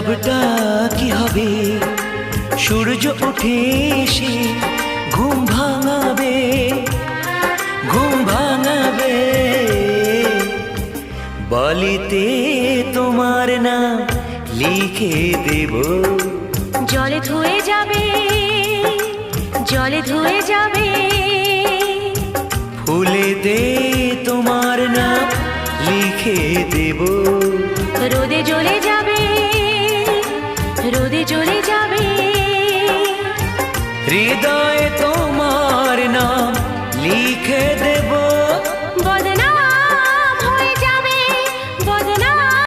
লাভটা কি হবে? সূর্য উঠে এসে ঘুম ভাঙাবে, ঘুম ভাঙাবে। বলিতে তোমার নাম লিখে দেব, জলে ধুয়ে যাবে, জলে ধুয়ে যাবে। ফুলে দে তোমার নাম লিখে দেব।